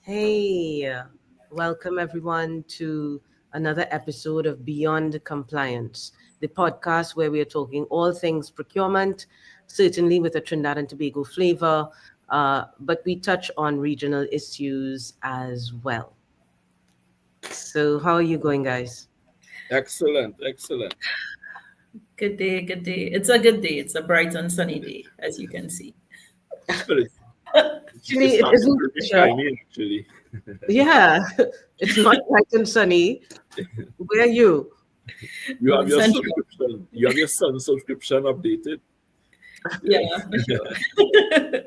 Hey, welcome everyone to another episode of Beyond Compliance, the podcast where we are talking all things procurement, certainly with a Trinidad and Tobago flavor, but we touch on regional issues as well. So, how are you going, guys? Excellent, excellent. Good day, good day. It's a good day. It's a bright and sunny day, as you can see. Well, Actually, it's it not isn't. very shiny, actually. Yeah, it's not bright and sunny. Where are you? You have your Central. subscription. You have your Sun subscription updated. Yeah, for sure.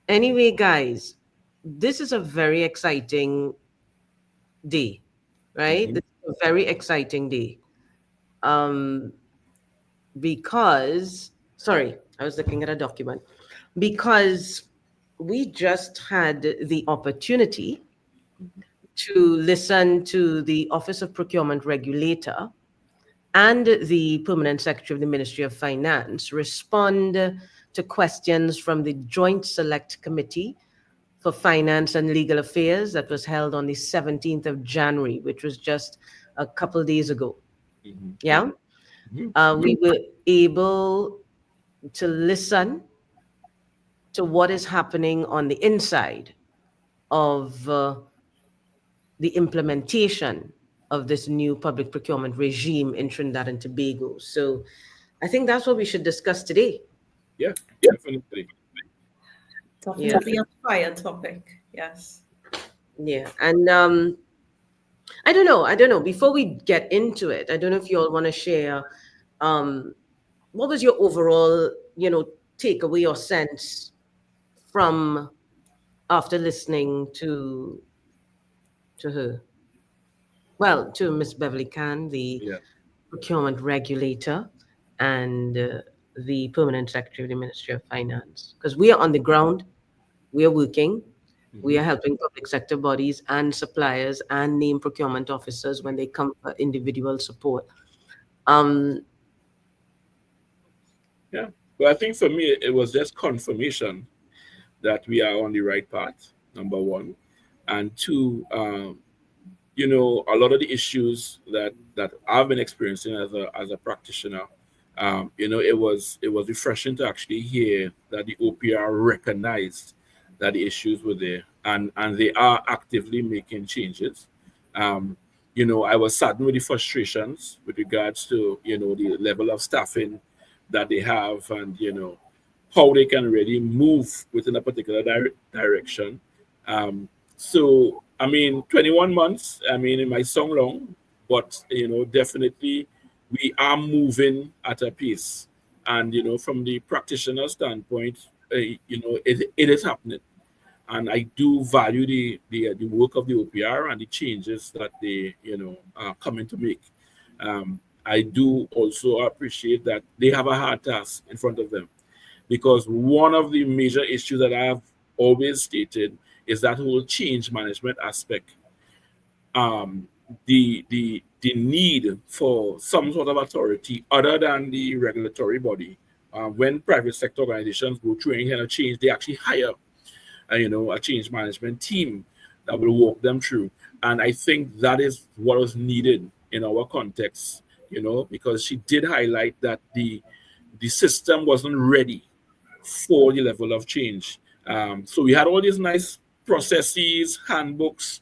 Anyway, guys, this is a very exciting day, right? Mhm. This is a very exciting day. Um, because, sorry, I was looking at a document. Because we just had the opportunity to listen to the Office of Procurement Regulator and the Permanent Secretary of the Ministry of Finance respond to questions from the Joint Select Committee for Finance and Legal Affairs that was held on the 17th of January, which was just a couple days ago. Mhm. Yeah. Mhm. We were able to listen to what is happening on the inside of the implementation of this new public procurement regime in Trinidad and Tobago. So I think that's what we should discuss today. Yeah, definitely. Yeah. Definitely a fire topic. Yes. Yeah. And I don't know. Before we get into it, I don't know if you all want to share um, what was your overall, takeaway or sense from after listening to her? Well, to Miss Beverly Khan, the Yeah. procurement regulator, and the permanent secretary of the Ministry of Finance. Because we are on the ground, we are working, we are Mhm. helping public sector bodies and suppliers and named procurement officers when they come for individual support. Um, Yeah. Well, I think for me, it was just confirmation that we are on the right path, number one. And two, a lot of the issues that I've been experiencing as a practitioner, it was refreshing to actually hear that the OPR recognized that the issues were there, and they are actively making changes. Um, I was saddened with the frustrations with regards to the level of staffing that they have, and how they can really move within a particular direction. So, I mean, 21 months, I mean, it might sound long, but, definitely we are moving at a pace. And, from the practitioner standpoint, it is happening. And I do value the work of the OPR and the changes that they, are coming to make. I do also appreciate that they have a hard task in front of them, because one of the major issues that I have always stated is that whole change management aspect. Um, the need for some sort of authority other than the regulatory body. When private sector organizations go through any kind of change, they actually hire a change management team that will walk them through. And I think that is what was needed in our context, because she did highlight that the system wasn't ready for the level of change. So we had all these nice processes, handbooks,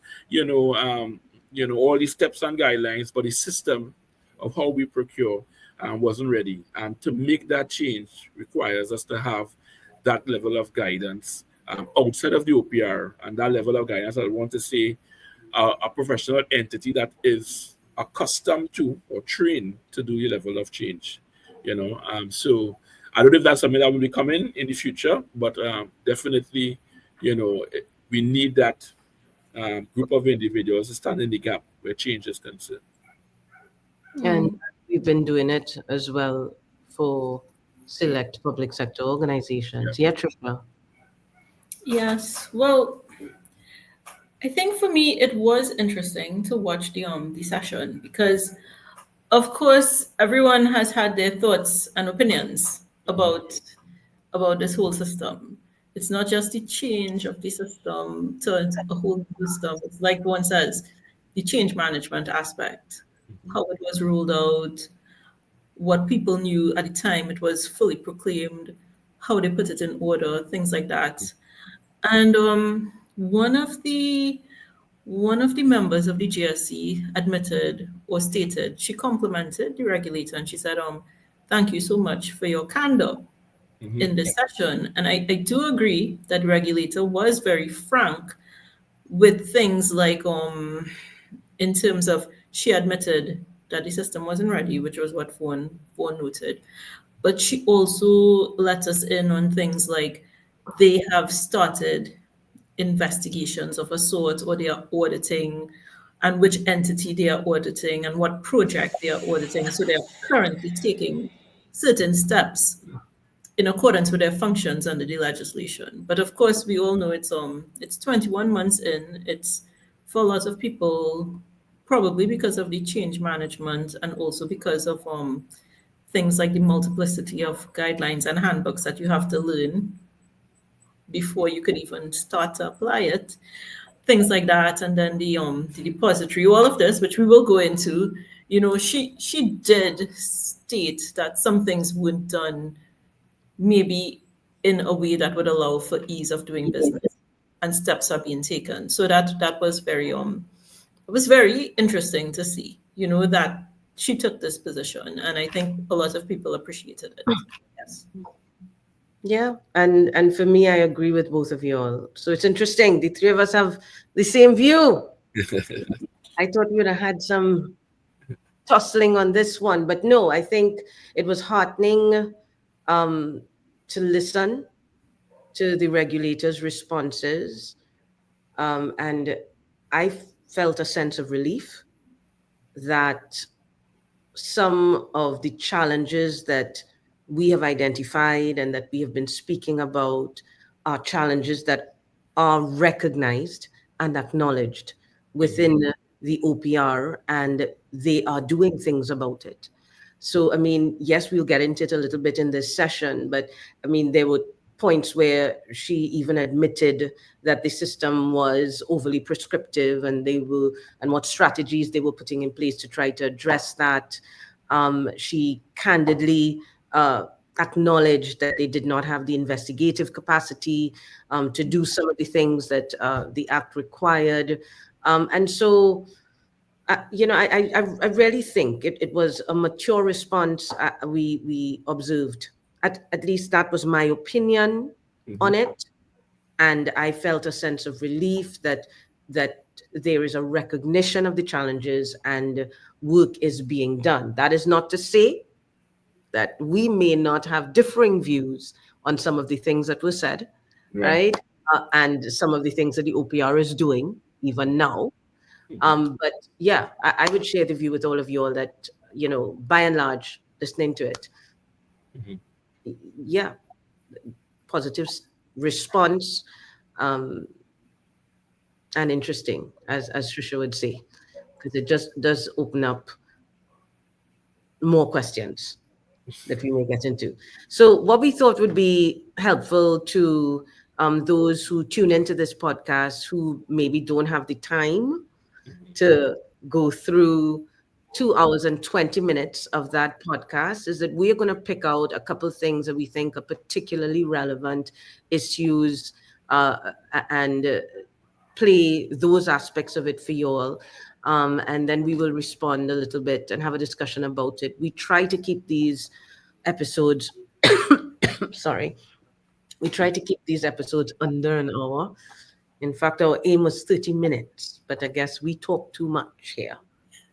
all these steps and guidelines, but the system of how we procure wasn't ready. And to make that change requires us to have that level of guidance outside of the OPR, and that level of guidance, I want to say, a professional entity that is accustomed to or trained to do the level of change. So I don't know if that's something that will be coming in the future, but definitely, we need that group of individuals to stand in the gap where change is concerned. and Mm. we've been doing it as well for select public sector Yeah. organizations. Yeah, Trisha. Yes. Well, I think for me it was interesting to watch the session because of course everyone has had their thoughts and opinions Mhm. about about this whole system. It's not just the change of the system to a whole new system. It's like one says, the change management aspect, how it was rolled out, what people knew at the time it was fully proclaimed, how they put it in order, things like that. And one of the members of the GSC admitted or stated she complimented the regulator and she said, "Thank you so much for your candor Mm-hmm. in this session." And I do agree that the regulator was very frank with things like in terms of she admitted that the system wasn't ready, which was what Fawn noted. But she also let us in on things like they have started investigations of a sort, or they are auditing, and which entity they are auditing, and what project they are auditing. So they are currently taking certain steps in accordance with their functions under the legislation. But of course, we all know it's 21 months in. It's for a lot of people, probably because of the change management and also because of things like the multiplicity of guidelines and handbooks that you have to learn before you could even start to apply it, things like that. And then the depository, all of this, which we will go into. She did state that some things weren't done maybe in a way that would allow for ease of doing business, and steps are being taken. So that was very it was very interesting to see, that she took this position, and I think a lot of people appreciated it. Yes. Yeah, and for me, I agree with both of you all. So it's interesting. The three of us have the same view. I thought we would have had some tussling on this one, but no, I think it was heartening um, to listen to the regulators' responses, and I felt a sense of relief that some of the challenges that we have identified and that we have been speaking about are challenges that are recognized and acknowledged within the OPR, and they are doing things about it. So, I mean, yes, we'll get into it a little bit in this session, but I mean, there were points where she even admitted that the system was overly prescriptive, and what strategies they were putting in place to try to address that. She candidly acknowledged that they did not have the investigative capacity to do some of the things that the act required. And so, I really think it was a mature response we observed. At least that was my opinion on it, and I felt a sense of relief that there is a recognition of the challenges and work is being done. That is not to say that we may not have differing views on some of the things that were said, Right. right? And some of the things that the OPR is doing even now. But yeah, I would share the view with all of you all that, by and large, listening to it, Mhm. yeah, positive response, um, and interesting, as Trisha would say, because it just does open up more questions that we may get into. So, what we thought would be helpful to those who tune into this podcast who maybe don't have the time to go through 2 hours and 20 minutes of that podcast is that we are going to pick out a couple of things that we think are particularly relevant issues, and play those aspects of it for you all. And then we will respond a little bit and have a discussion about it. We try to keep these episodes, sorry, we try to keep these episodes under an hour. In fact, our aim was 30 minutes, but I guess we talk too much here.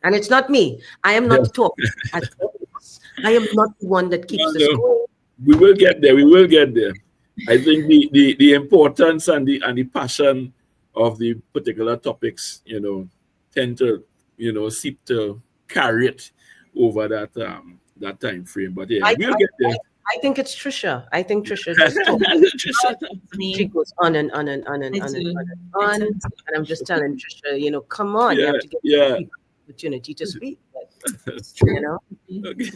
And it's not me. I am not the talker. As always. I am not the one that keeps No, the no. score. We will get there. We will get there. I think the importance and the passion of the particular topics, tend to, seep to carry it over that time frame. But yeah, I, we'll I, get I, there. I think it's Trisha. I think Trisha just talks. She Me, goes on and on and on and I on and do. on and I on. tend to. And I'm just telling Trisha, come on, you Yeah, have to give yeah. people the opportunity to speak. It's You true. know? Okay.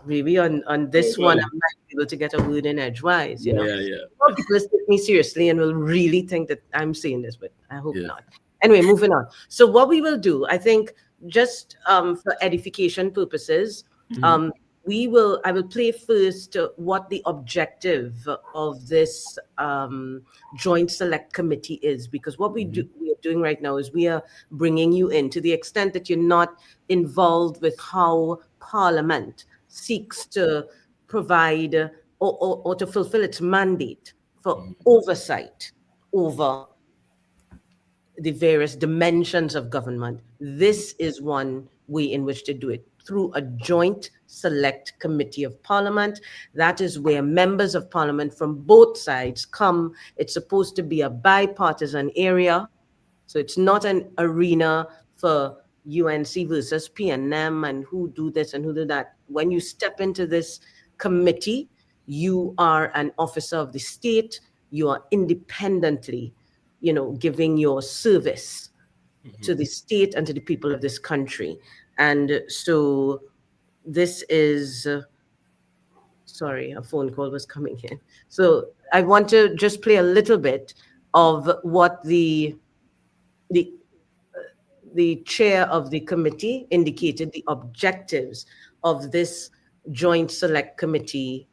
maybe on Oh, this one, I well, might be able to get a word in edgewise, you yeah, know. yeah, yeah, More people take me seriously and will really think that I'm saying this, but I hope yeah. not. Anyway, moving on. So what we will do, I think, just for edification purposes, Mhm, um, I will play first what the objective of this joint select committee is, because what mhm, we are doing right now is we are bringing you in to the extent that you're not involved with how Parliament seeks to provide or to fulfill its mandate for mhm, oversight over the various dimensions of government. This is one way in which to do it through a joint select committee of parliament. That is where members of parliament from both sides come. It's supposed to be a bipartisan area. So it's not an arena for UNC versus PNM and who do this and who do that. When you step into this committee, you are an officer of the state. You are independently, giving your service mhm. to the state and to the people of this country. And so this is, sorry, a phone call was coming in. So I want to just play a little bit of what the the chair of the committee indicated the objectives of this joint select committee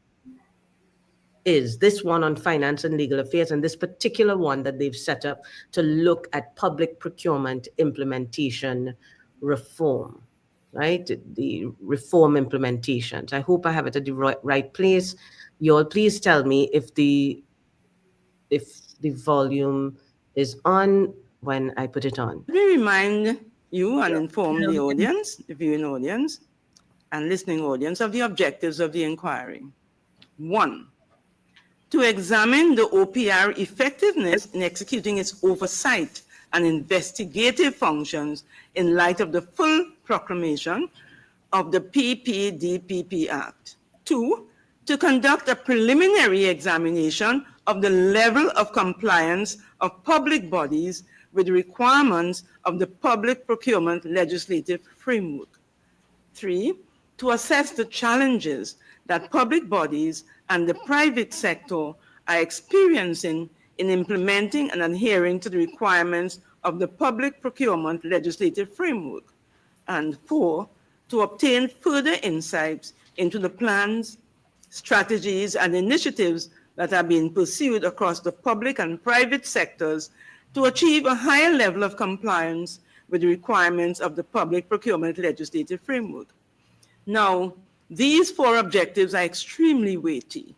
is, this one on finance and legal affairs, and this particular one that they've set up to look at public procurement implementation reform, right? The reform implementations. I hope I have it at the right place. You all please tell me if the volume is on when I put it on. Let me remind you and Yeah. inform Yeah, the we can. audience, the viewing audience, and listening audience of the objectives of the inquiry. One, to examine the OPR effectiveness in executing its oversight and investigative functions in light of the full proclamation of the PPDPP Act. Two, to conduct a preliminary examination of the level of compliance of public bodies with the requirements of the public procurement legislative framework. Three, to assess the challenges that public bodies and the private sector are experiencing in implementing and adhering to the requirements of the public procurement legislative framework. And four, to obtain further insights into the plans, strategies, and initiatives that are being pursued across the public and private sectors to achieve a higher level of compliance with the requirements of the public procurement legislative framework. Now, these four objectives are extremely weighty.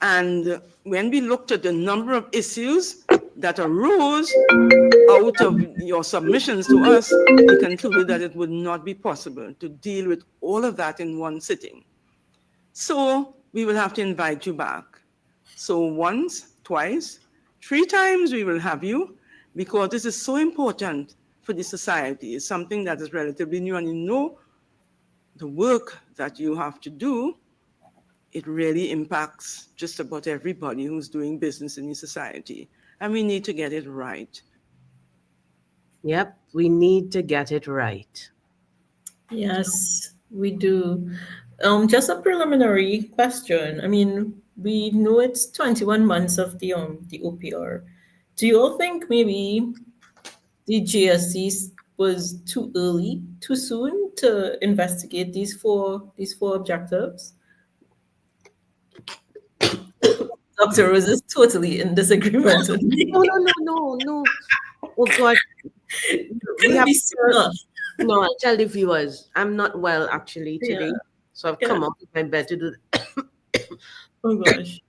And when we looked at the number of issues that arose out of your submissions to us, we concluded that it would not be possible to deal with all of that in one sitting. So we will have to invite you back. So once, twice, three times we will have you, because this is so important for the society. It's something that is relatively new, and you know the work that you have to do, it really impacts just about everybody who's doing business in the society. And we need to get it right. Yep, we need to get it right. Yes, we do. Just a preliminary question. I mean, we know it's 21 months of the OPR. Do you all think maybe the GSC was too early, too soon to investigate these four objectives? Dr. Rose is totally in disagreement with No, me. no, no, no, no. Oh God, we Couldn't have be to. sooner. No, I'll tell the viewers, I'm not well actually Yeah, today, so I've yeah. come out of my bed to do. Oh gosh.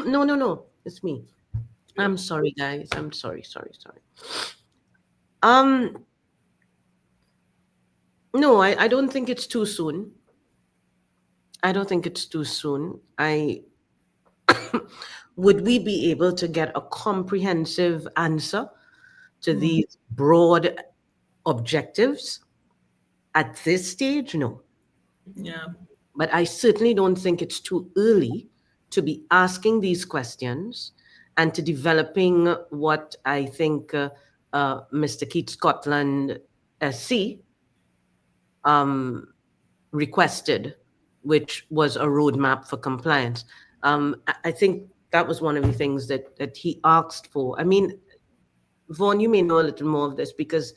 No, no, no, it's me. Yeah. I'm sorry, guys. I'm sorry, sorry, sorry. Um, no, I don't think it's too soon. I don't think it's too soon. I would we be able to get a comprehensive answer to Mm, these broad objectives at this stage? No. yeah. But I certainly don't think it's too early to be asking these questions and to developing what I think Mr. Keith Scotland SC requested, which was a roadmap for compliance. I think that was one of the things that he asked for. I mean, Vaughn, you may know a little more of this because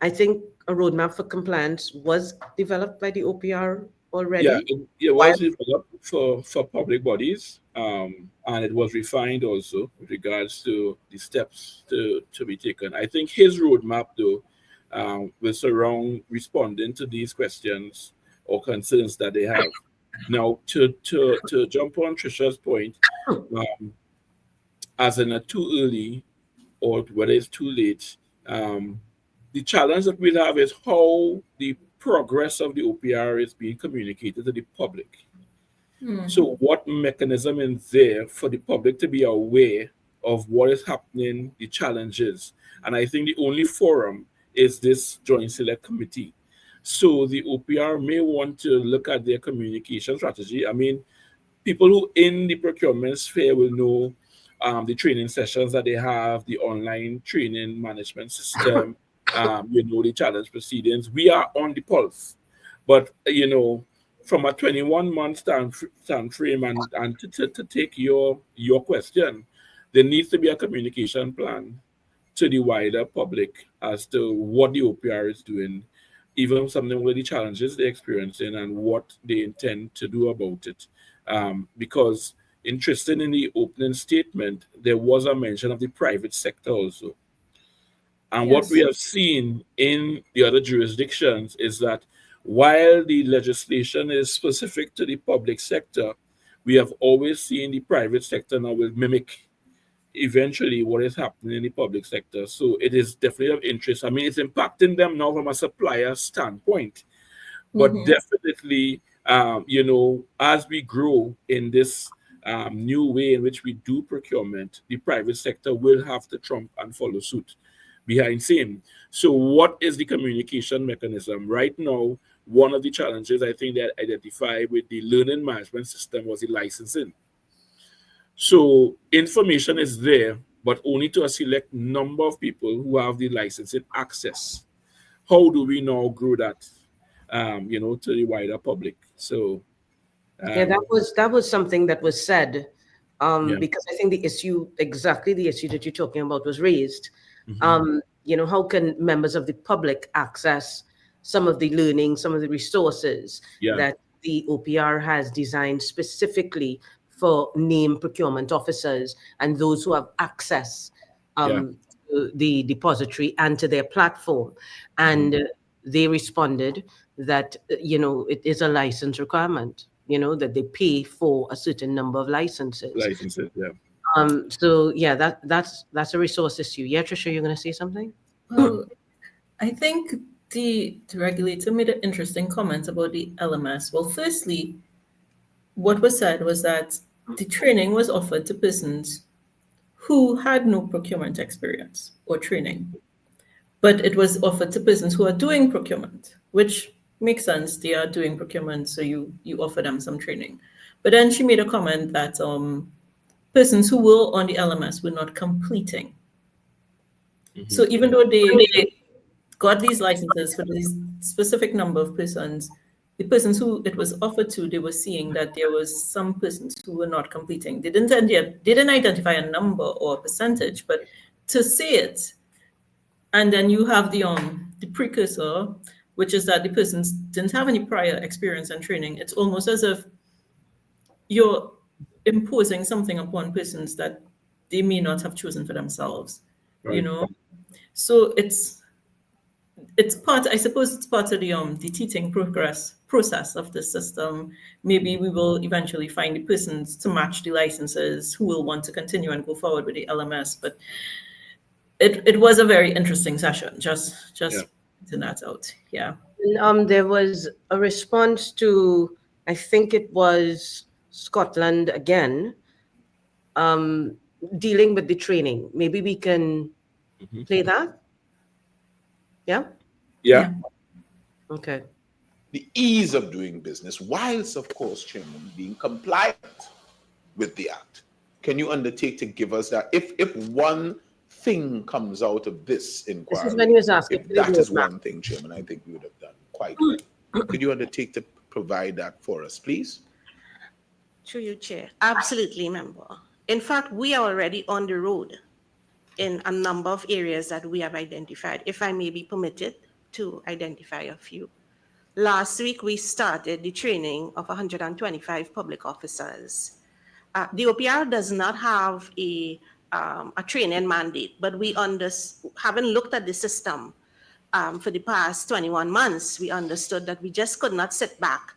I think a roadmap for compliance was developed by the OPR Yeah, already. it While was developed for public bodies, and it was refined also with regards to the steps to be taken. I think his roadmap, though, will surround responding to these questions or concerns that they have. Now, to jump on Trisha's point, um, as in a too early or whether it's too late, the challenge that we'll have is how the progress of the OPR is being communicated to the public. So, what mechanism is there for the public to be aware of what is happening, the challenges? And I think the only forum is this Joint Select Committee. So, the OPR may want to look at their communication strategy. I mean, people who in the procurement sphere will know the training sessions that they have, the online training management system, the challenge proceedings. We are on the pulse. But, from a 21-month time frame and to take your question, there needs to be a communication plan to the wider public as to what the OPR is doing, even something with the challenges they're experiencing and what they intend to do about it. Because interested in the opening statement, there was a mention of the private sector also. And what we Yes. have seen in the other jurisdictions is that while the legislation is specific to the public sector, we have always seen the private sector now will mimic eventually what is happening in the public sector. So it is definitely of interest. I mean, it's impacting them now from a supplier standpoint, but definitely, as we grow in this new way in which we do procurement, the private sector will have to trump and follow suit behind same. So what is the communication mechanism? Right now, one of the challenges I think that identified with the learning management system was the licensing. So information is there, but only to a select number of people who have the licensing access. How do we now grow that, to the wider public? So, Yeah, um, that was something that was said, yeah, because I think the issue, exactly the issue that you're talking about, was raised. hmm, How can members of the public access some of the learning, some of the resources yeah, that the OPR has designed specifically for named procurement officers and those who have access yeah, to the depository and to their platform? hmm, And they responded that, it is a license requirement, that they pay for a certain number of licenses. licenses, yeah. So yeah, that's a resource issue. Yeah, Trisha, you're going to say something? Well, I think the regulator made an interesting comment about the LMS. Well, firstly, what was said was that the training was offered to persons who had no procurement experience or training, but it was offered to persons who are doing procurement, which makes sense. They are doing procurement, so you offer them some training. But then she made a comment that persons who were on the LMS were not completing. Hmm. So even though they got these licenses for this specific number of persons, the persons who it was offered to, they were seeing that there was some persons who were not completing. They didn't identify a number or a percentage, but to say it, and then you have the precursor, which is that the persons didn't have any prior experience and training. It's almost as if you're imposing something upon persons that they may not have chosen for themselves, you Right. know. So it's part, I suppose it's part of the teaching process of the system. Maybe we will eventually find the persons to match the licenses who will want to continue and go forward with the LMS. But it was a very interesting session. Yeah. Just putting that out. Yeah. And, there was a response to, I think it was Scotland again, dealing with the training. Maybe we can Hmm. play that. Yeah. Yeah. Yeah. Okay. The ease of doing business, whilst, of course, Chairman, being compliant with the Act. Can you undertake to give us that? If one thing comes out of this This inquiry, is when he was asking if for the that is roadmap. one thing, Chairman, I think we would have done quite well. Could you undertake to provide that for us, please? Through you, Chair. Absolutely, member. In fact, we are already on the road in a number of areas that we have identified, if I may be permitted to identify a few. Last week, we started the training of 125 public officers. The OPR does not have a training mandate, but we having looked at the system for the past 21 months, we understood that we just could not sit back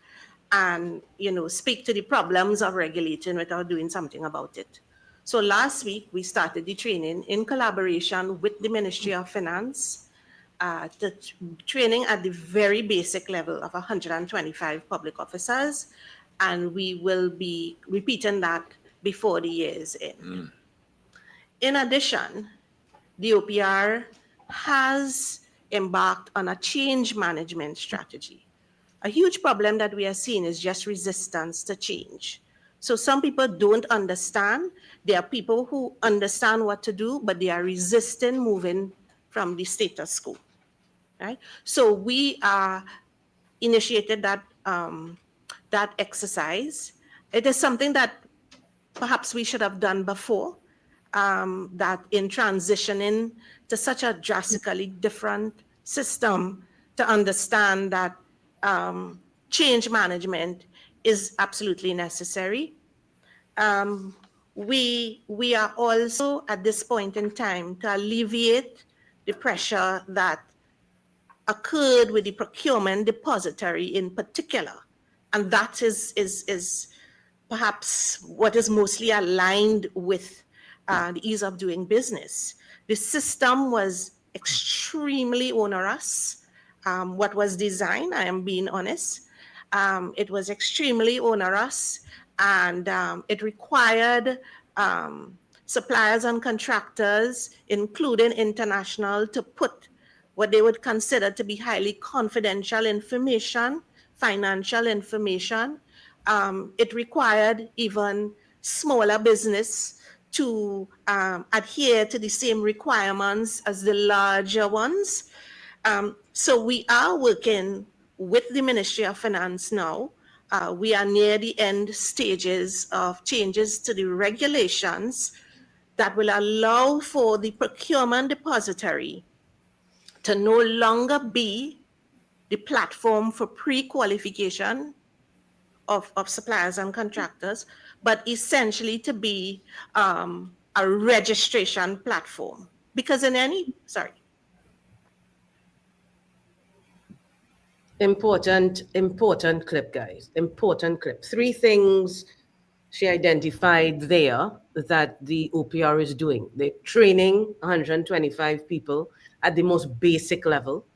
and speak to the problems of regulating without doing something about it. So last week, we started the training in collaboration with the Ministry of Finance, the training at the very basic level of 125 public officers, and we will be repeating that before the year's end. In addition, the OPR has embarked on a change management strategy. A huge problem that we are seeing is just resistance to change. So some people don't understand. There are people who understand what to do, but they are resisting moving from the status quo, right? So we initiated that exercise. It is something that perhaps we should have done before, that in transitioning to such a drastically different system, to understand that change management is absolutely necessary. We are also at this point in time to alleviate the pressure that occurred with the procurement depository in particular, and that is perhaps what is mostly aligned with the ease of doing business. The system was extremely onerous. What was designed, I am being honest, it was extremely onerous, and it required suppliers and contractors, including international, to put what they would consider to be highly confidential information, financial information. It required even smaller business to adhere to the same requirements as the larger ones. So we are working with the Ministry of Finance now. We are near the end stages of changes to the regulations that will allow for the procurement depository to no longer be the platform for pre-qualification of suppliers and contractors, but essentially to be a registration platform. Because Important clip, guys. Important clip. Three things she identified there that the OPR is doing. They're training 125 people at the most basic level,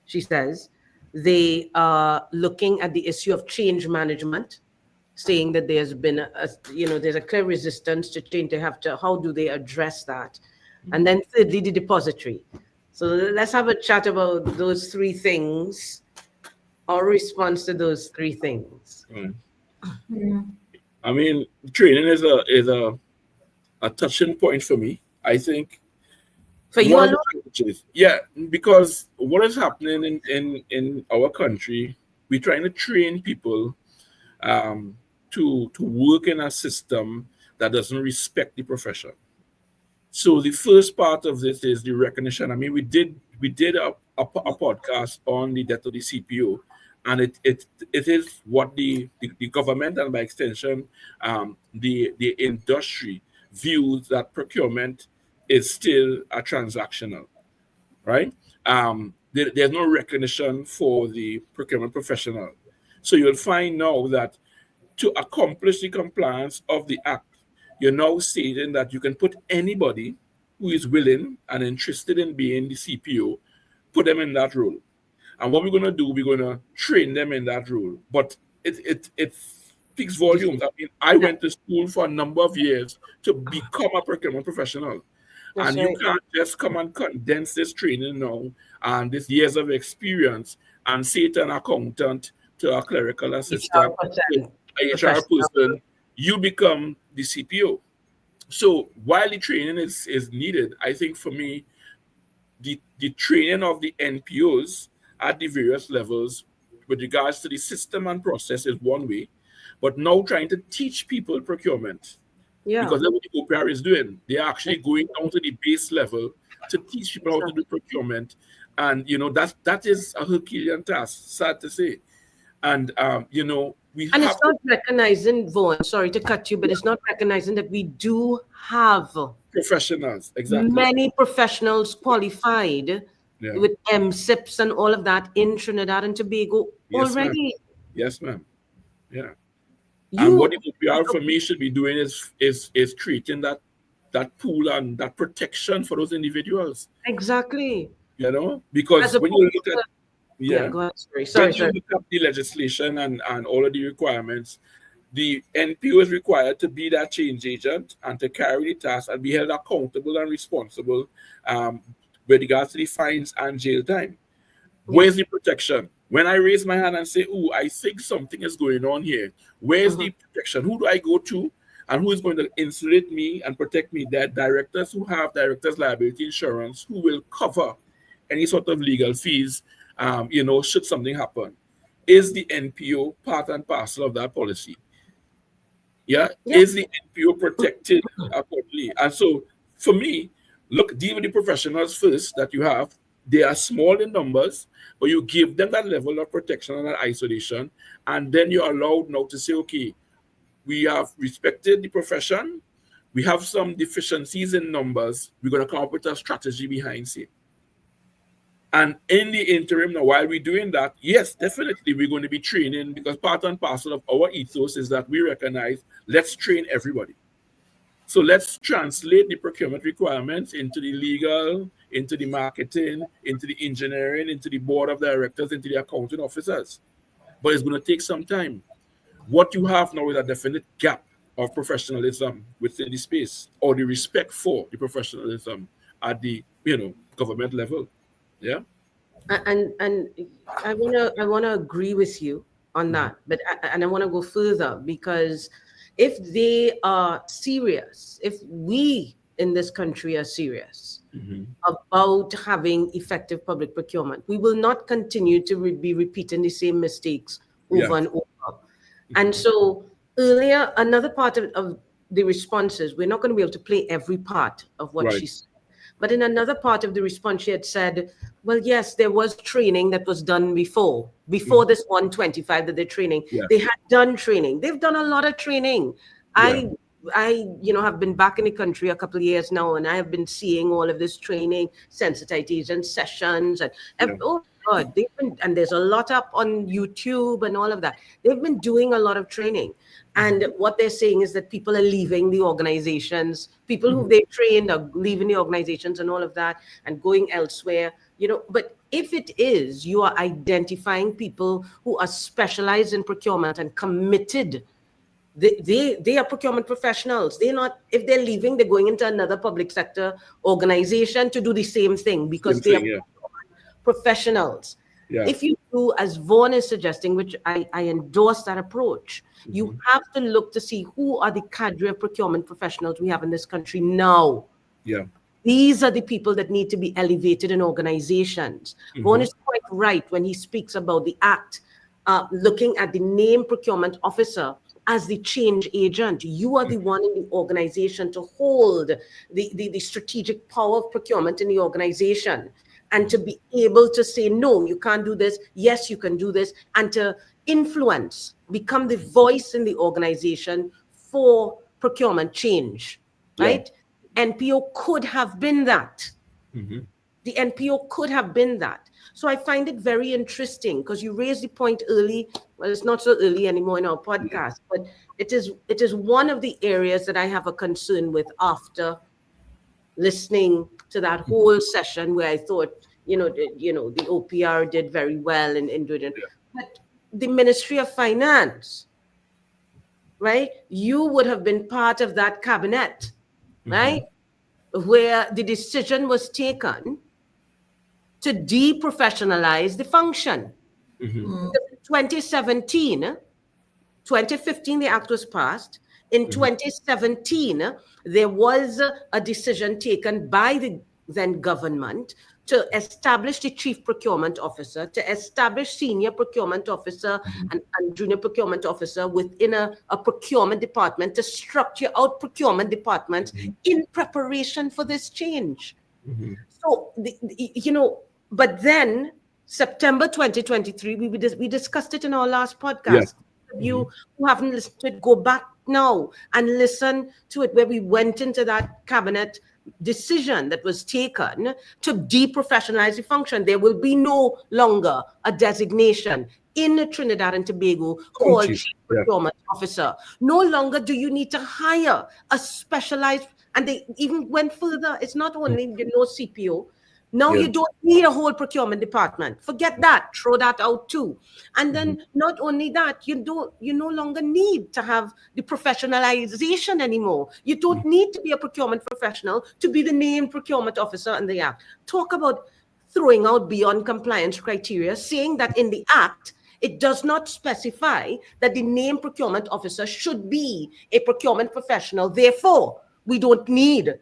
she says. They are looking at the issue of change management, saying that there's been there's a clear resistance to change. How do they address that? And then thirdly, the depository. So let's have a chat about those three things, our response to those three things. Right. I mean, training is a touching point for me. I think For you alone? Yeah, because what is happening in our country, we're trying to train people to work in a system that doesn't respect the profession. So the first part of this is the recognition. I mean, we did a podcast on the death of the CPO, and it is what the government, and by extension the industry, views that procurement is still a transactional, right? There's no recognition for the procurement professional. So you'll find now that to accomplish the compliance of the act, you're now stating that you can put anybody who is willing and interested in being the CPO, put them in that role. And what we're going to do, we're going to train them in that role. But it speaks volumes. I mean, I went to school for a number of years to become a procurement professional. That's and right. you can't just come and condense this training now and this years of experience and say it an accountant to a clerical assistant, to a HR person, you become the CPO. So while the training is needed, I think for me, the training of the NPOs at the various levels with regards to the system and process is one way, but now trying to teach people procurement, Yeah. because that's what the OPR is doing. They're actually going down to the base level to teach people how to do procurement. And, that is a Herculean task, sad to say. And, we And have it's not recognizing, Vaughan, sorry to cut you, but it's not recognizing that we do have professionals, exactly. many professionals qualified Yeah. with MSIPs and all of that in Trinidad and Tobago Yes, ma'am. already. Yes, ma'am. Yeah. And what the OPR for me should be doing is creating that pool and that protection for those individuals. Exactly. Because As when you opposed look at go ahead. when Sorry. you look at the legislation and all of the requirements, the NPO is required to be that change agent and to carry the task and be held accountable and responsible with regards to the fines and jail time. Where's the protection? When I raise my hand and say, "Oh, I think something is going on here," where's the protection? Who do I go to? And who is going to insulate me and protect me? There are directors who have directors' liability insurance who will cover any sort of legal fees, should something happen. Is the NPO part and parcel of that policy? Yeah. Is the NPO protected accordingly? And so, for me, deal with the professionals first that you have. They are small in numbers, but you give them that level of protection and that isolation, and then you're allowed now to say, okay, we have respected the profession. We have some deficiencies in numbers. We're going to come up with a strategy behind it. And in the interim, now, while we're doing that, yes, definitely we're going to be training, because part and parcel of our ethos is that we recognize, let's train everybody. So let's translate the procurement requirements into the legal, into the marketing, into the engineering, into the board of directors, into the accounting officers. But it's going to take some time. What you have now is a definite gap of professionalism within the space, or the respect for the professionalism at the government level. Yeah. And I wanna agree with you on that, but I want to go further, because if they are serious, if we in this country are serious about having effective public procurement, we will not continue to be repeating the same mistakes over and over. And so earlier, another part of the responses, we're not going to be able to play every part of what she said. But in another part of the response, she had said, well, yes, there was training that was done before this 125 that they're training. Yeah. They had done training. They've done a lot of training. Yeah. I have been back in the country a couple of years now, and I have been seeing all of this training, sensitization sessions, and oh God, and there's a lot up on YouTube and all of that. They've been doing a lot of training. And what they're saying is that people are leaving the organizations, people who they trained are leaving the organizations and all of that and going elsewhere, but if it is, you are identifying people who are specialized in procurement and committed. They are procurement professionals. They're not, if they're leaving, they're going into another public sector organization to do the same thing, because they are professionals. Yeah. If you do, as Vaughan is suggesting, which I endorse that approach, you have to look to see who are the cadre of procurement professionals we have in this country now. Yeah. These are the people that need to be elevated in organizations. Vaughan is quite right when he speaks about the act, looking at the named procurement officer as the change agent. You are the one in the organization to hold the strategic power of procurement in the organization, and to be able to say, no, you can't do this. Yes, you can do this. And to influence, become the voice in the organization for procurement change, right? NPO could have been that. The NPO could have been that. So I find it very interesting, because you raised the point early. Well, it's not so early anymore in our podcast, but it is one of the areas that I have a concern with after listening to that whole session, where I thought, the OPR did very well in doing it. But the Ministry of Finance, right? You would have been part of that cabinet, right? Where the decision was taken to deprofessionalize the function. 2017, 2015, the act was passed. In 2017, there was a decision taken by the then government to establish the chief procurement officer, to establish senior procurement officer and junior procurement officer within a procurement department, to structure out procurement departments in preparation for this change. So, but then September 2023, we discussed it in our last podcast. You who haven't listened to it, go back now and listen to it, where we went into that cabinet decision that was taken to deprofessionalize the function. There will be no longer a designation in Trinidad and Tobago called Chief Procurement Officer. No longer do you need to hire a specialized, and they even went further. It's not only CPO. Now you don't need a whole procurement department. Forget that. Throw that out too. And then not only that, you no longer need to have the professionalization anymore. You don't need to be a procurement professional to be the named procurement officer in the Act. Talk about throwing out beyond compliance criteria, saying that in the Act, it does not specify that the named procurement officer should be a procurement professional. Therefore, we don't need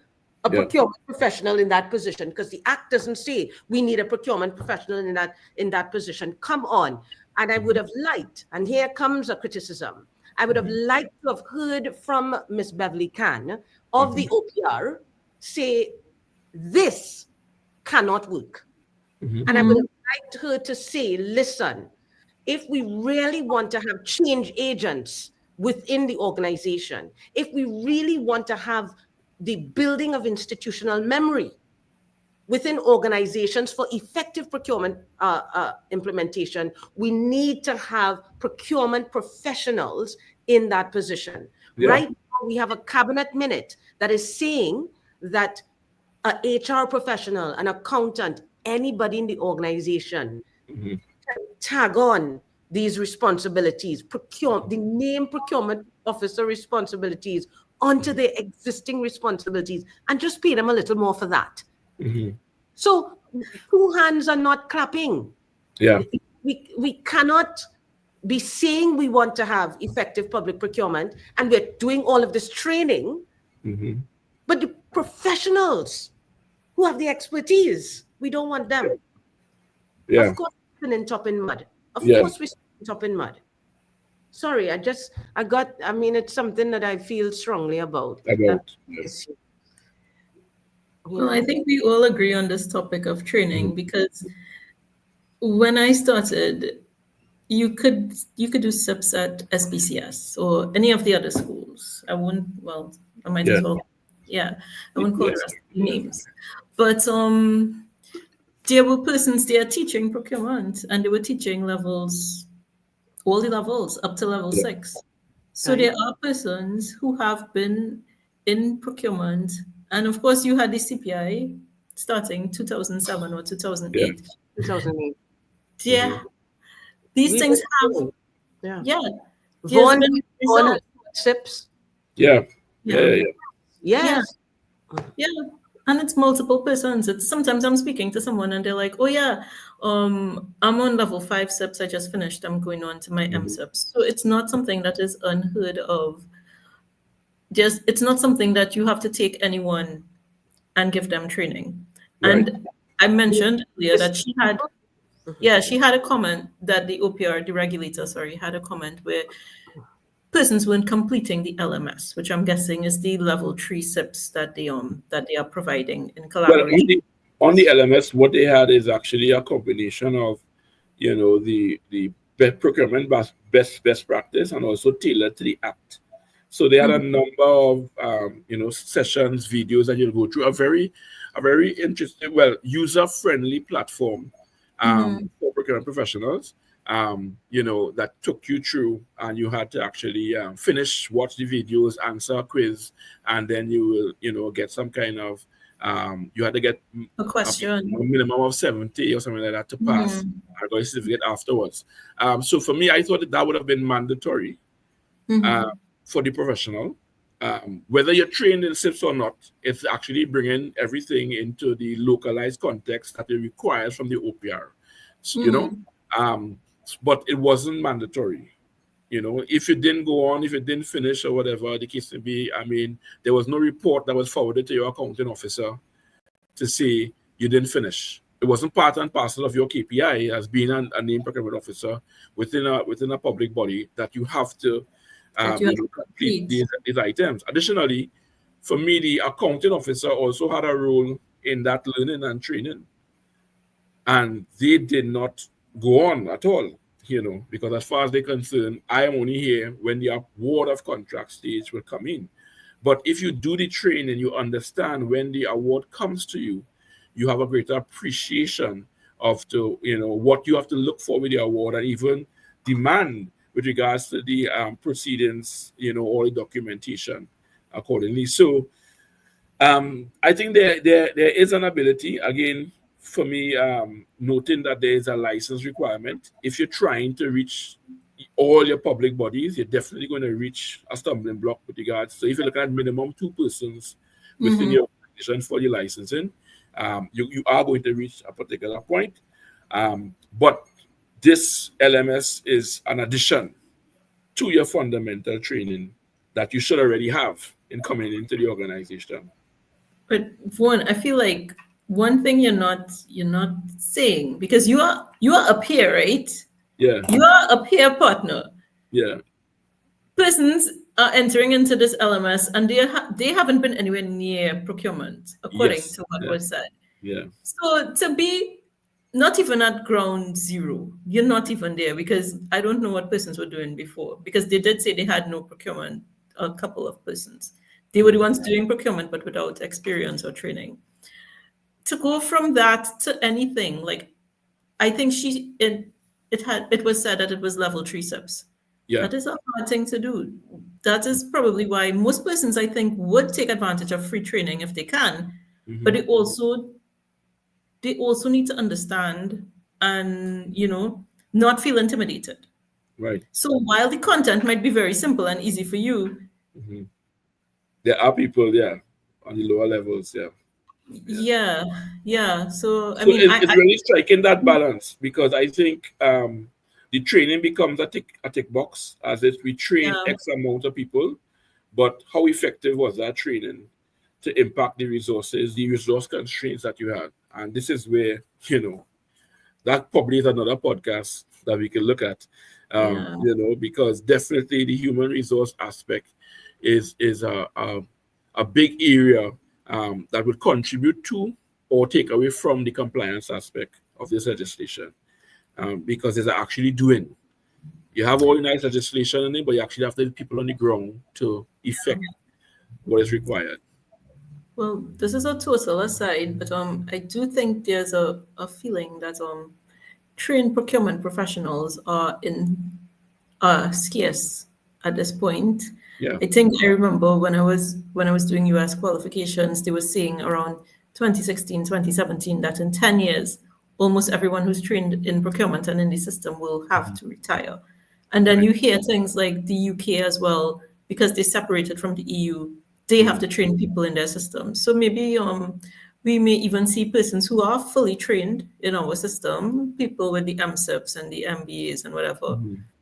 a procurement professional in that position, because the Act doesn't say we need a procurement professional in that position. Come on. And I would have liked, and here comes a criticism, I would have liked to have heard from Ms. Beverly Khan of the OPR say, this cannot work. And I would have liked her to say, listen, if we really want to have change agents within the organization, if we really want to have the building of institutional memory within organizations for effective procurement implementation, we need to have procurement professionals in that position. Right now, we have a cabinet minute that is saying that an HR professional, an accountant, anybody in the organization can tag on these responsibilities, the name procurement officer responsibilities onto their existing responsibilities, and just pay them a little more for that. So two hands are not clapping. We cannot be saying we want to have effective public procurement, and we're doing all of this training, but the professionals who have the expertise, we don't want them. Of course, we're spinning top in mud. Of course, we're spinning top in mud. Sorry, it's something that I feel strongly about. Well, I think we all agree on this topic of training, because when I started, you could do SIPs at SBCS or any of the other schools. I might as well. I won't call the rest of the names. But there were persons there teaching procurement, and they were teaching all the levels up to level 6. So there are persons who have been in procurement, and of course you had the CPI starting 2007 or 2008. 2008. These things have Vaughan SIPs. Yes. And it's multiple persons. It's sometimes I'm speaking to someone and they're like, I'm on level 5 SIPs. I just finished. I'm going on to my MSIPs. So it's not something that is unheard of. It's not something that you have to take anyone and give them training. Right. And I mentioned earlier that she had a comment that the OPR, the regulator, had a comment where persons weren't completing the LMS, which I'm guessing is the level 3 SIPs that they are providing in collaboration. Well, on the LMS, what they had is actually a combination of, the procurement best practice and also tailored to the Act. So they had a number of sessions, videos that you'll go through. A very interesting, user-friendly platform for procurement professionals. That took you through, and you had to actually watch the videos, answer a quiz, and then you will, get some kind of, you had to get a question, a minimum of 70 or something like that to pass. I got a certificate afterwards. So for me, I thought that would have been mandatory for the professional. Whether you're trained in SIPs or not, it's actually bringing everything into the localized context that it requires from the OPR. So, but it wasn't mandatory. If you didn't go on, if you didn't finish or whatever the case may be, there was no report that was forwarded to your accounting officer to say you didn't finish. it wasn't part and parcel of your KPI as being a named procurement officer within a public body that you have to That you have to complete complete. these items. Additionally, for me, the accounting officer also had a role in that learning and training, and they did not go on at all. Because as far as they're concerned, I am only here when the award of contract stage will come in. But if you do the training, you understand when the award comes to you, you have a greater appreciation of what you have to look for with the award and even demand with regards to the proceedings, or the documentation accordingly. So I think there is an ability, again, for me, noting that there is a license requirement. If you're trying to reach all your public bodies, you're definitely going to reach a stumbling block with regards. So if you look at minimum 2 persons within your organization for your licensing, you are going to reach a particular point. But this LMS is an addition to your fundamental training that you should already have in coming into the organization. But Vaughan, I feel like one thing you're not saying, because you are a peer, right? Yeah. You are a peer partner. Yeah. Persons are entering into this LMS and they haven't been anywhere near procurement, according Yes. to what Yeah. was said. Yeah. So to be not even at ground zero, you're not even there, because I don't know what persons were doing before, because they did say they had no procurement, a couple of persons. They were the ones doing procurement, but without experience or training. To go from that to anything, like, I think it was said that it was level 3 SIPs. Yeah. That is a hard thing to do. That is probably why most persons, I think, would take advantage of free training if they can, but they also need to understand and, not feel intimidated. Right. So while the content might be very simple and easy for you, there are people, on the lower levels, yeah. So I So mean, it's really striking that balance, because I think the training becomes a tick box, as if we train X amount of people, but how effective was that training to impact the resource constraints that you had? And this is where, that probably is another podcast that we can look at, because definitely the human resource aspect is a big area that would contribute to or take away from the compliance aspect of this legislation, because there's actually doing. You have all the nice legislation in it, but you actually have the people on the ground to effect what is required. well, this is a total aside, but I do think there's a feeling that trained procurement professionals are scarce at this point. Yeah. I think I remember when I was doing US qualifications, they were saying around 2016, 2017 that in 10 years, almost everyone who's trained in procurement and in the system will have to retire. And then you hear things like the UK as well, because they separated from the EU, they have to train people in their system. So maybe we may even see persons who are fully trained in our system, people with the MSIPs and the MBAs and whatever.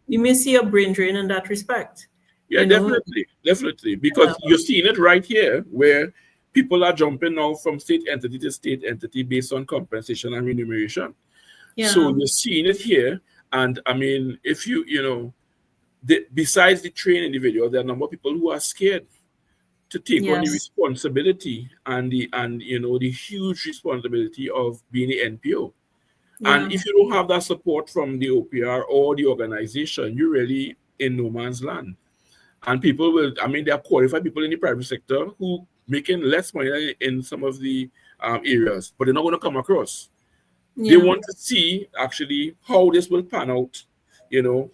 We may see a brain drain in that respect. Yeah, definitely. Because you're seeing it right here, where people are jumping now from state entity to state entity based on compensation and remuneration. Yeah. So you're seeing it here. And I mean, if besides the trained individual, there are a number of people who are scared to take on the responsibility and the huge responsibility of being the NPO. And if you don't have that support from the OPR or the organization, you're really in no man's land. And people there are qualified people in the private sector who making less money in some of the areas, but they're not going to come across. They want to see actually how this will pan out,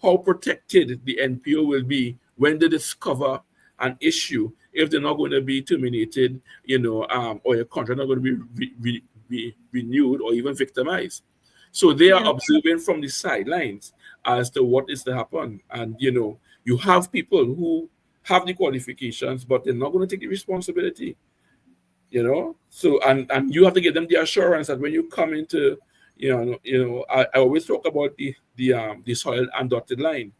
how protected the NPO will be when they discover an issue, if they're not going to be terminated, or your contract not going to be renewed or even victimized. So they are observing from the sidelines as to what is to happen. And, you have people who have the qualifications, but they're not going to take the responsibility, So, and you have to give them the assurance that when you come into, I always talk about the soil and dotted line.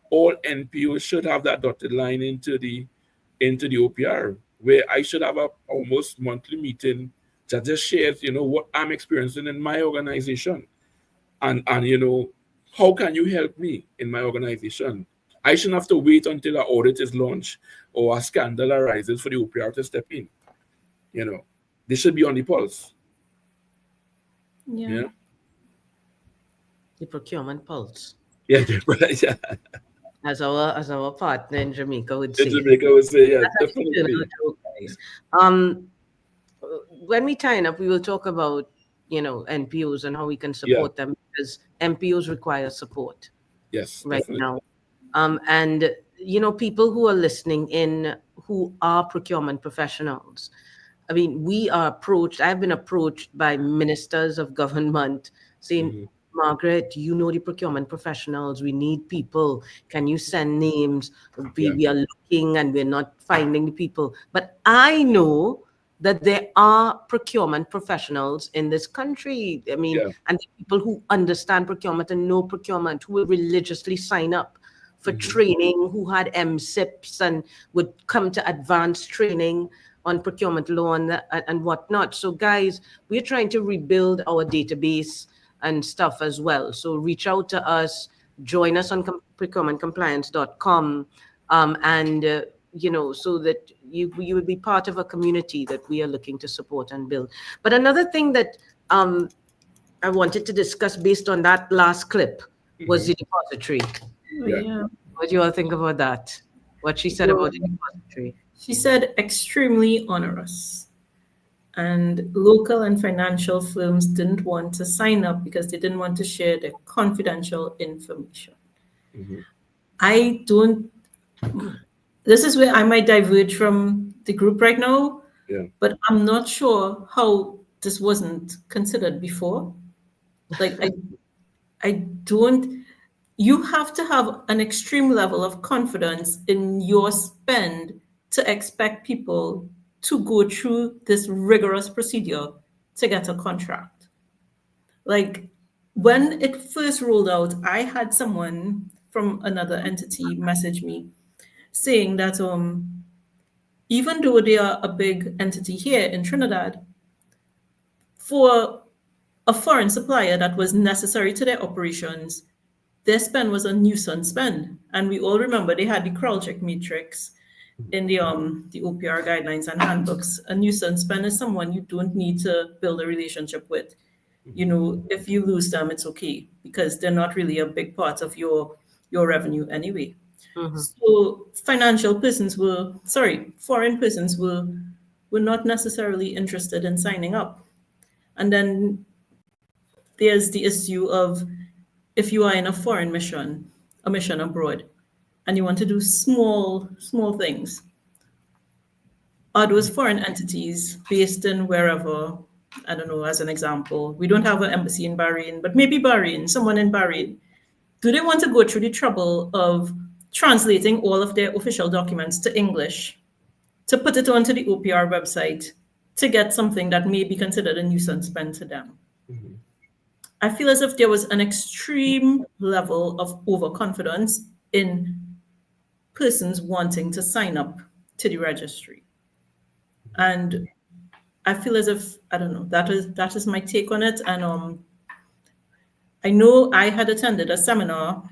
All NPOs should have that dotted line into the OPR, where I should have a almost monthly meeting that just shares, what I'm experiencing in my organization. And how can you help me in my organization? I shouldn't have to wait until an audit is launched or a scandal arises for the OPR to step in. They should be on the pulse. Yeah. The procurement pulse, Yeah, right. Yeah. as our partner in Jamaica would In say. Jamaica would say, yeah, That's actually definitely. a joke, guys. When we tie up, we will talk about NPOs and how we can support them, because MPOs require support Yes, right definitely. now. And people who are listening in who are procurement professionals. I mean, I've been approached by ministers of government saying, Margaret, the procurement professionals, we need people. Can you send names? We are looking and we're not finding the people. But I know that there are procurement professionals in this country. I mean, and people who understand procurement and know procurement, who will religiously sign up for training, who had MSIPs and would come to advanced training on procurement law and whatnot. So guys, we're trying to rebuild our database and stuff as well. So reach out to us, join us on procurementcompliance.com, and so that you would be part of a community that we are looking to support and build. But another thing that I wanted to discuss based on that last clip was the depository. Yeah. What do you all think about that? What she said about the depository? She said extremely onerous. And local and financial firms didn't want to sign up because they didn't want to share their confidential information. I don't, this is where I might diverge from the group right now, but I'm not sure how this wasn't considered before. Like, I don't, you have to have an extreme level of confidence in your spend to expect people to go through this rigorous procedure to get a contract. Like, when it first rolled out, I had someone from another entity message me saying that even though they are a big entity here in Trinidad, for a foreign supplier that was necessary to their operations, their spend was a nuisance spend. And we all remember they had the crowd check matrix in the OPR guidelines and handbooks. A nuisance spend is someone you don't need to build a relationship with. If you lose them, it's okay, because they're not really a big part of your revenue anyway. So foreign persons were not necessarily interested in signing up. And then there's the issue of, if you are in a foreign mission, a mission abroad, and you want to do small things, are those foreign entities based in wherever, I don't know, as an example, we don't have an embassy in Bahrain, but maybe Bahrain, someone in Bahrain, do they want to go through the trouble of translating all of their official documents to English, to put it onto the OPR website, to get something that may be considered a nuisance spend to them? I feel as if there was an extreme level of overconfidence in persons wanting to sign up to the registry. And I feel as if, I don't know, that is my take on it. And I know I had attended a seminar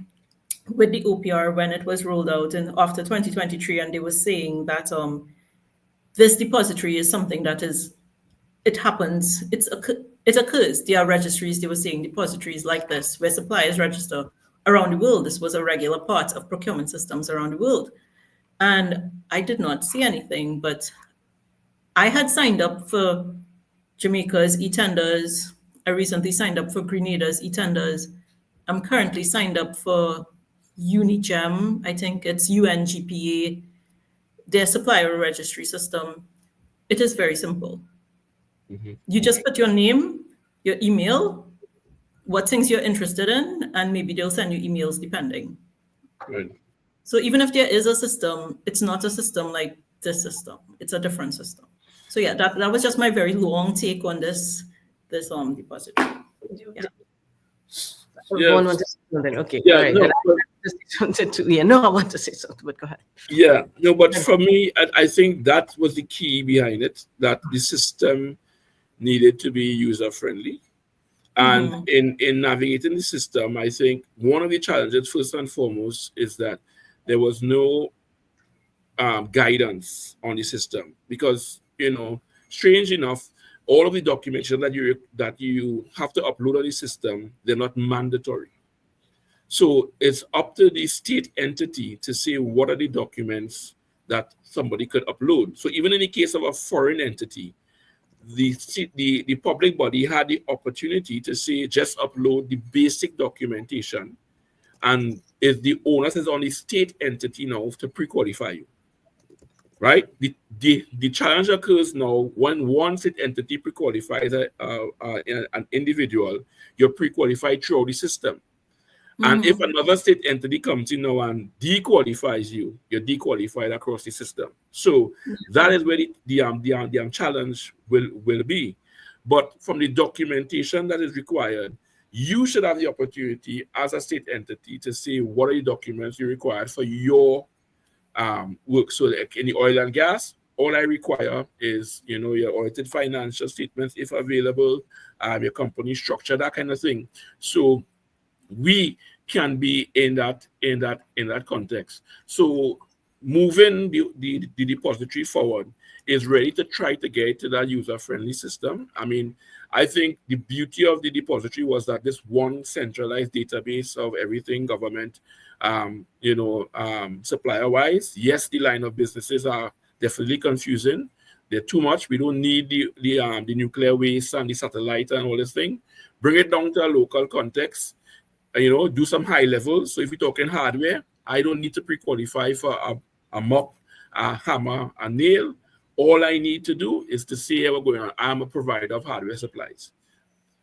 with the OPR when it was rolled out after 2023, and they were saying that this depository is something that it happens, it occurs. There are registries, they were saying, depositories like this, where suppliers register around the world. This was a regular part of procurement systems around the world. And I did not see anything, but I had signed up for Jamaica's e-tenders. I recently signed up for Grenada's e-tenders. I'm currently signed up for Unigem, I think it's UNGPA, their supplier registry system. It is very simple. You just put your name, your email, what things you're interested in, and maybe they'll send you emails depending. Right. So even if there is a system, it's not a system like this system. It's a different system. So yeah, that was just my very long take on this depository. Everyone wants to say something. Okay. Yeah, All right. no, Then I just wanted to, I want to say something, but go ahead. Yeah, no, but for me, I think that was the key behind it, that the system needed to be user friendly. And in navigating the system, I think one of the challenges, first and foremost, is that there was no guidance on the system because, strange enough, all of the documentation that you have to upload on the system, they're not mandatory. So it's up to the state entity to say what are the documents that somebody could upload. So even in the case of a foreign entity, the public body had the opportunity to say just upload the basic documentation, and if the onus is on the state entity now to pre-qualify you, right? The challenge occurs now when one state entity pre-qualifies an individual, you're pre-qualified throughout the system. And if another state entity comes in now and dequalifies you, you're dequalified across the system. So that is where the challenge will be. But from the documentation that is required, you should have the opportunity as a state entity to say what are the documents you require for your work. So like in the oil and gas, all I require is, your audited financial statements, if available, your company structure, that kind of thing. So we can be in that context. So moving the depository forward is ready to try to get to that user-friendly system. I mean, I think the beauty of the depository was that this one centralized database of everything government, supplier-wise. Yes, the line of businesses are definitely confusing. They're too much. We don't need the nuclear waste and the satellite and all this thing. Bring it down to a local context. Do some high levels. So if you're talking hardware, I don't need to pre-qualify for a mop, a hammer, a nail. All I need to do is to say, we're going on. I'm a provider of hardware supplies.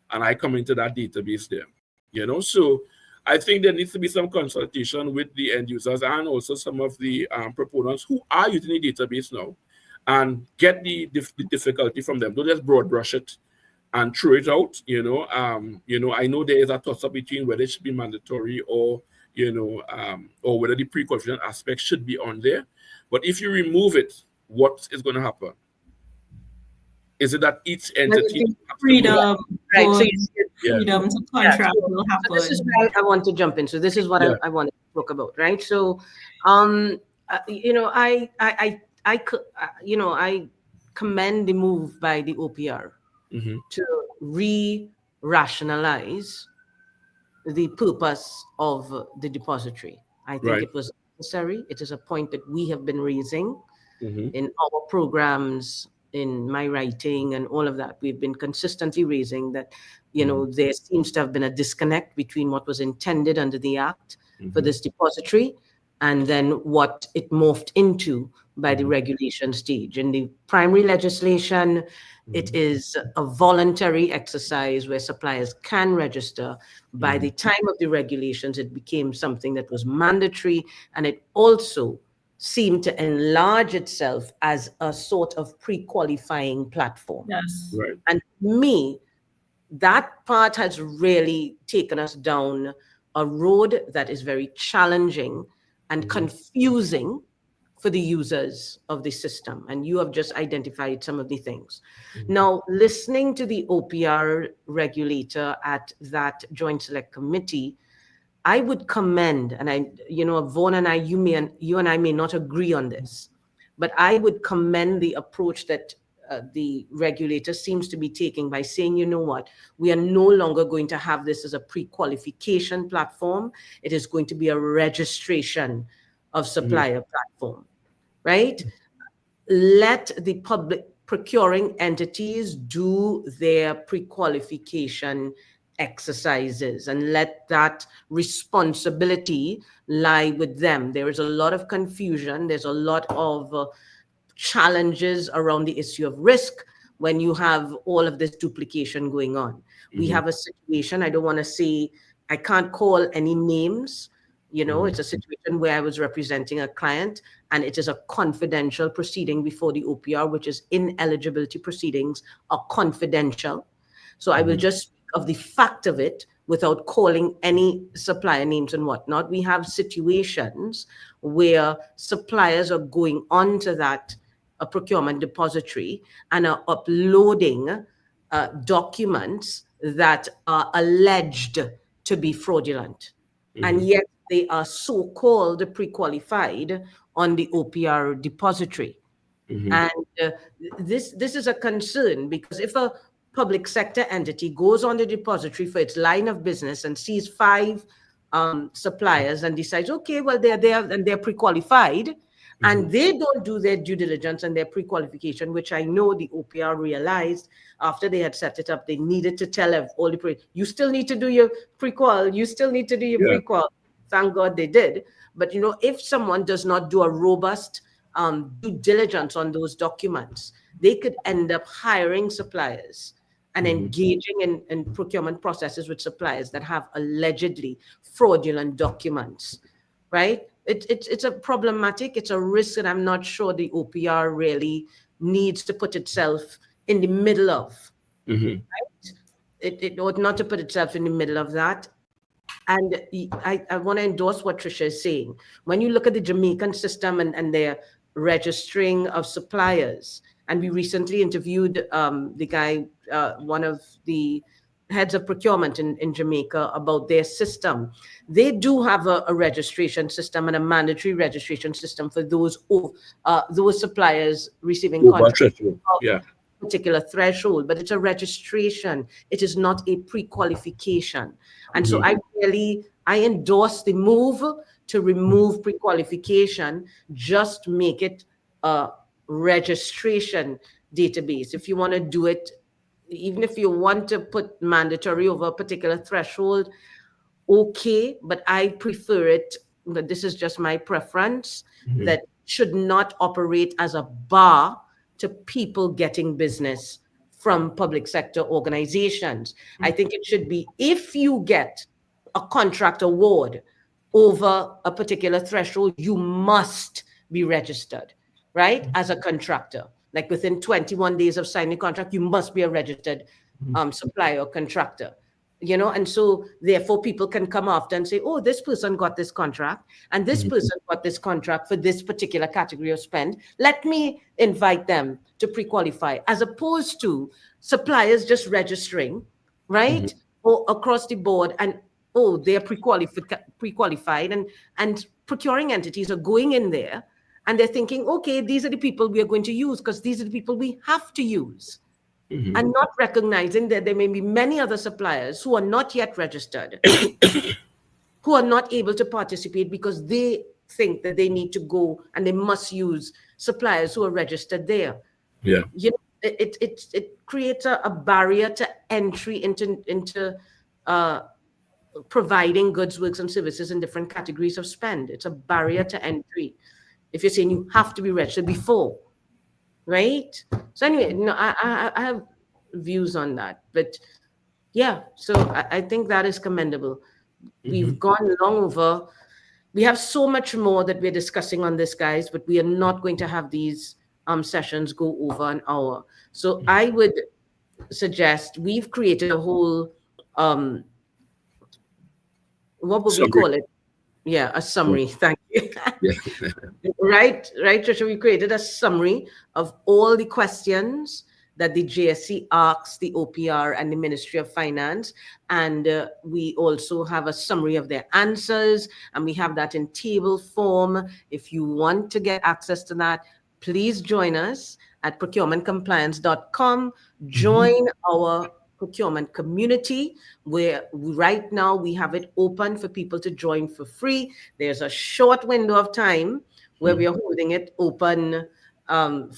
And I come into that database there. So I think there needs to be some consultation with the end users and also some of the proponents who are using the database now and get the difficulty from them. Don't just broad brush it and throw it out. I know there is a toss-up between whether it should be mandatory or whether the pre-qualification aspect should be on there. But if you remove it, what is going to happen? Is it that each entity freedom, right? So freedom to contract will happen. So this is where I want to jump in. So this is what I want to talk about, right? So, I commend the move by the OPR to re-rationalize the purpose of the depository. I think it was necessary. It is a point that we have been raising in our programs, in my writing and all of that. We've been consistently raising that, there seems to have been a disconnect between what was intended under the Act for this depository and then what it morphed into by the regulation stage. In the primary legislation, it is a voluntary exercise where suppliers can register. By the time of the regulations, it became something that was mandatory, and it also seemed to enlarge itself as a sort of pre-qualifying platform. Yes. Right. And to me, that part has really taken us down a road that is very challenging and confusing for the users of the system. And you have just identified some of the things. Now, listening to the OPR regulator at that Joint Select Committee, I would commend, and Vaughan and you and I may not agree on this, but I would commend the approach that the regulator seems to be taking by saying, you know what, we are no longer going to have this as a pre-qualification platform. It is going to be a registration of supplier platform, right? Let the public procuring entities do their pre-qualification exercises and let that responsibility lie with them. There is a lot of confusion. There's a lot of challenges around the issue of risk when you have all of this duplication going on. We have a situation, I don't want to say, I can't call any names. It's a situation where I was representing a client and it is a confidential proceeding before the OPR, which is ineligibility proceedings are confidential. So I will just speak of the fact of it without calling any supplier names and whatnot. We have situations where suppliers are going onto that procurement depository and are uploading documents that are alleged to be fraudulent, and yet they are so-called pre-qualified on the OPR depository. And this is a concern, because if a public sector entity goes on the depository for its line of business and sees 5 suppliers and decides, okay, well, they're there and they're pre-qualified, and they don't do their due diligence and their pre-qualification, which I know the OPR realized after they had set it up, they needed to tell all the you still need to do your pre-qual, you still need to do your pre-qual. Thank God they did. But if someone does not do a robust due diligence on those documents, they could end up hiring suppliers and engaging in procurement processes with suppliers that have allegedly fraudulent documents, right? It's a problematic, it's a risk that I'm not sure the OPR really needs to put itself in the middle of. Right? It ought not to put itself in the middle of that. And I want to endorse what Tricia is saying. When you look at the Jamaican system and their registering of suppliers, and we recently interviewed the guy, one of the heads of procurement in Jamaica, about their system. They do have a registration system and a mandatory registration system for those suppliers receiving contracts. Particular threshold, but it's a registration. It is not a pre-qualification. And so I endorse the move to remove pre-qualification, just make it a registration database. If you want to do it, even if you want to put mandatory over a particular threshold, okay, but I prefer it, but this is just my preference, that should not operate as a bar to people getting business from public sector organizations. I think it should be, if you get a contract award over a particular threshold, you must be registered, right? As a contractor, like within 21 days of signing a contract, you must be a registered supplier or contractor. And so therefore people can come after and say, oh, this person got this contract and this person got this contract for this particular category of spend. Let me invite them to pre-qualify, as opposed to suppliers just registering, right? Or across the board, and they're pre-qualified, and procuring entities are going in there and they're thinking, okay, these are the people we are going to use because these are the people we have to use. And not recognizing that there may be many other suppliers who are not yet registered, who are not able to participate because they think that they need to go and they must use suppliers who are registered there. Yeah. It creates a barrier to entry into providing goods, works, and services in different categories of spend. It's a barrier to entry. If you're saying you have to be registered before, right? So anyway, I have views on that, but yeah, so I think that is commendable. We've gone long over. We have so much more that we're discussing on this, guys, but we are not going to have these sessions go over an hour. So I would suggest, we've created a whole, what would we call it? Yeah, a summary. Thank you. Right, Trisha, we created a summary of all the questions that the JSC asks the OPR and the Ministry of Finance. And we also have a summary of their answers, and we have that in table form. If you want to get access to that, please join us at procurementcompliance.com. Join our procurement community, where right now we have it open for people to join for free. There's a short window of time where we are holding it open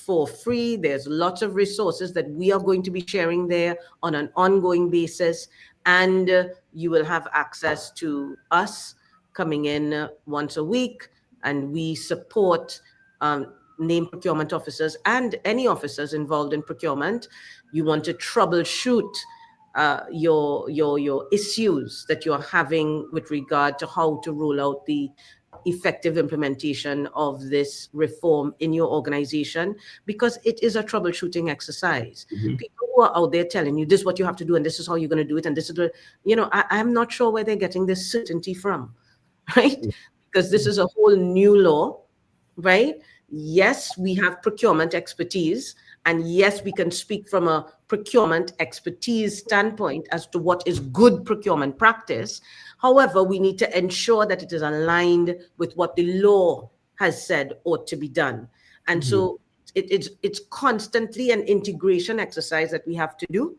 for free. There's lots of resources that we are going to be sharing there on an ongoing basis, and you will have access to us coming in once a week, and we support named procurement officers and any officers involved in procurement. You want to troubleshoot your issues that you're having with regard to how to roll out the effective implementation of this reform in your organization, because it is a troubleshooting exercise. People who are out there telling you this is what you have to do and this is how you're going to do it and this is the, I'm not sure where they're getting this certainty from, right? Because this is a whole new law, right? Yes, we have procurement expertise, And yes, we can speak from a procurement expertise standpoint as to what is good procurement practice. However, we need to ensure that it is aligned with what the law has said ought to be done. And so it's constantly an integration exercise that we have to do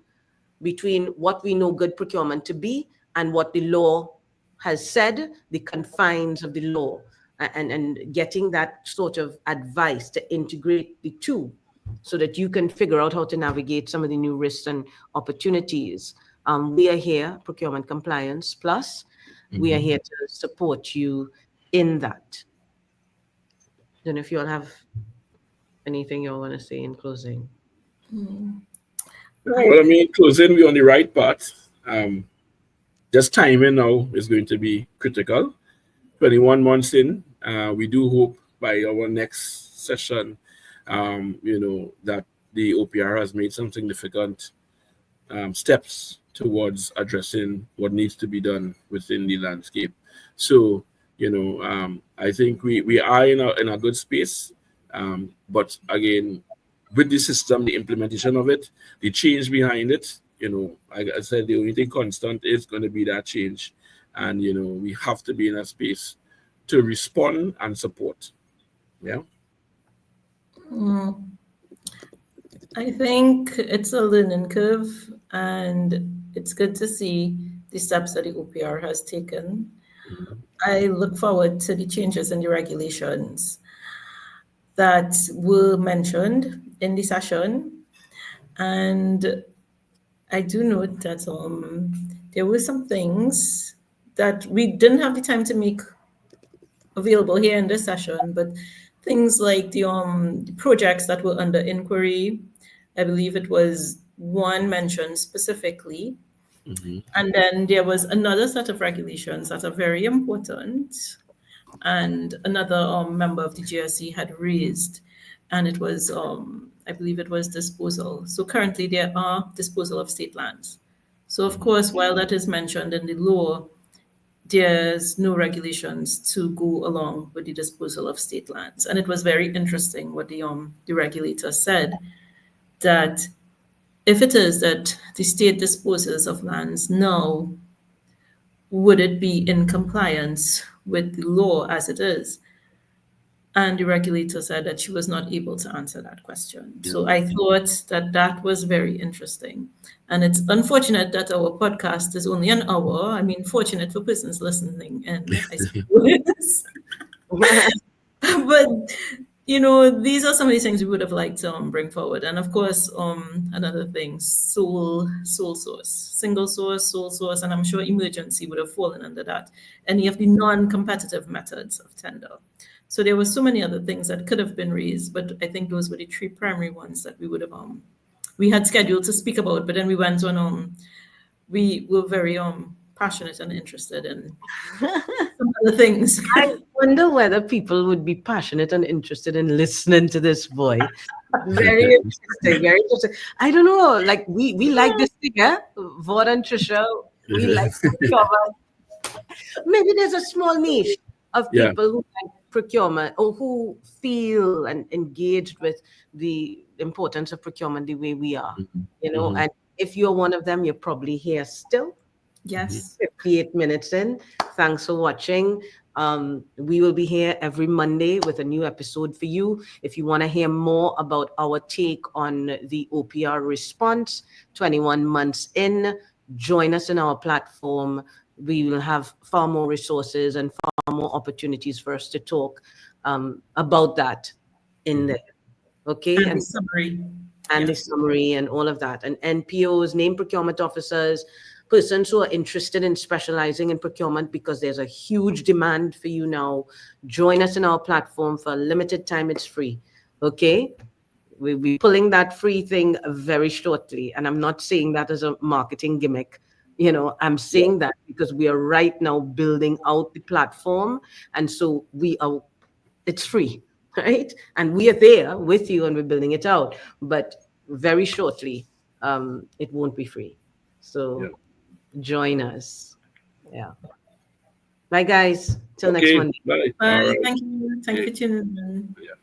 between what we know good procurement to be and what the law has said, the confines of the law, and getting that sort of advice to integrate the two so that you can figure out how to navigate some of the new risks and opportunities. We are here, Procurement Compliance Plus. We are here to support you in that. Don't know if you all have anything you all want to say in closing. Well, I mean, closing, we're on the right path. Just timing now is going to be critical. 21 months in, we do hope by our next session, that the OPR has made some significant steps towards addressing what needs to be done within the landscape. So, I think we are in a good space. But again, with the system, the implementation of it, the change behind it, like I said, the only thing constant is going to be that change. And, we have to be in a space to respond and support. Yeah. I think it's a learning curve, and it's good to see the steps that the OPR has taken. I look forward to the changes in the regulations that were mentioned in the session. And I do note that there were some things that we didn't have the time to make available here in this session, but things like the projects that were under inquiry. I believe it was one mentioned specifically. And then there was another set of regulations that are very important, and another member of the GSC had raised, and it was, I believe it was disposal. So currently there are disposal of state lands. So of course, while that is mentioned in the law, there's no regulations to go along with the disposal of state lands. And it was very interesting what the regulator said, that if it is that the state disposes of lands now, would it be in compliance with the law as it is? And the regulator said that she was not able to answer that question. So I thought that that was very interesting. And it's unfortunate that our podcast is only an hour. I mean, fortunate for persons listening, and I suppose. But, these are some of the things we would have liked to bring forward. And of course, another thing, sole source, single source, sole source, and I'm sure emergency would have fallen under that. Any of the non-competitive methods of tender. So there were so many other things that could have been raised, but I think those were the three primary ones that we would have we had scheduled to speak about, but then we went on we were very passionate and interested in some other things. I wonder whether people would be passionate and interested in listening to this boy. Very interesting, very interesting. I don't know, like we like this thing, eh? Vaughn and Trisha, we like procurement. Maybe there's a small niche of people who like procurement or who feel and engaged with the importance of procurement the way we are, and if you're one of them, you're probably here still. Yes. 58 minutes in. Thanks for watching. We will be here every Monday with a new episode for you. If you want to hear more about our take on the OPR response, 21 months in, join us in our platform. We will have far more resources and far more opportunities for us to talk about that in there. Okay. And the summary. And the summary and all of that. And NPOs, named procurement officers, persons who are interested in specializing in procurement, because there's a huge demand for you now. Join us in our platform for a limited time. It's free. Okay. We'll be pulling that free thing very shortly. And I'm not saying that as a marketing gimmick. I'm saying that because we are right now building out the platform. And so it's free, right? And we are there with you and we're building it out. But very shortly, it won't be free. So join us. Yeah. Bye, guys. Till next Monday. Bye. Bye. Right. Thank you. Thank you for tuning in. Yeah.